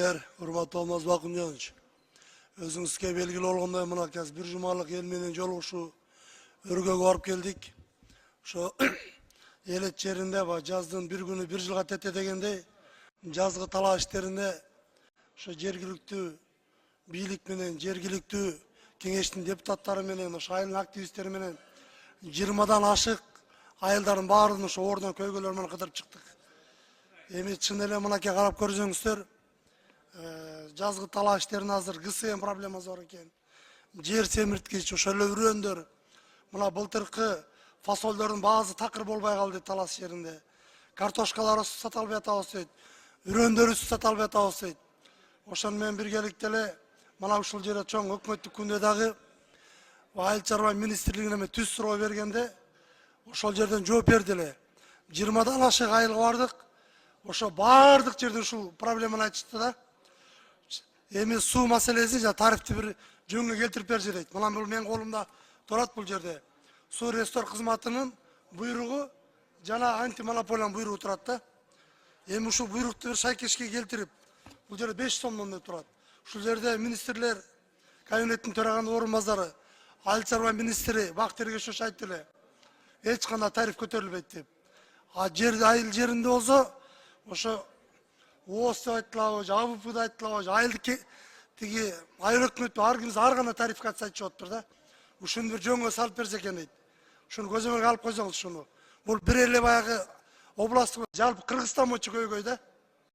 Hurmatly Olmaz Bakımcanovich, özüңizге belgili olgандай mına kez bir jumalık el menen joluguşu örgögө barıp keldik. Şo elet жеринде жаздын bir günü bir жылга тете дегендей жазгы талаа иштеринде şo жергиликтүү бийлик менен жергиликтүү кеңештин депутаттары менен ошо айыл активисттери менен 20дан ашык айылдардын баарын ошо ордон көйгөлөр менен кыдырып чыктык. Эми чын эле мынакей карап көрсөңүздөр жазгы талаа иштерин азыр ГСМ проблемасы бар экен. Жер семирткич, ошол эле үрөндөр. Мына былтыркы фасолдордун баасы такыр болбой калды талаш жеринде. Картошкалар сата албай атабыз дейт. Үрөндөр сата албай атабыз дейт. Ошону менен биргеликте эле мына ушул жерде чоң өкмөттүк күндө дагы айыл чарба министрлигине эме түз суроо бергенде ошол жерден жооп берди эле. 20дан ашык айылга бардык. Ошо бардык жерде ушул проблеманы айтышты да. Эми суу маселесин жана тарифти бир жөнгө келтирип берчи дейт. Мына бул менин колумда турат бул жерде. Суу рестор кызматынын буйругу жана антимонополиянын буйругу турат да. Эми ушул буйрукту бир шайкешке келтирип, бул жерде 5 сомдон деп турат. Ушул жерде министрлер кабинеттин төраганы орун базары, айыл чарба министри Бактыйыр Кечошов айтты эле. Эч кандай тариф көтөрүлбөйт деп. А жер айыл жеринде болсо ошо ООС деп айтылабы, АВП деп айтылабы, айылдык тиги айыл өкмөтү ар кимиз ар кандай тарификация айтып атыптыр да. Ушуну бир жөнгө салып берсе экен дейт. Ушуну көзөмөлгө алып койсоңуз ушуну. Бул бир эле баягы областтык жалпы Кыргызстан боюнча көйгөй да.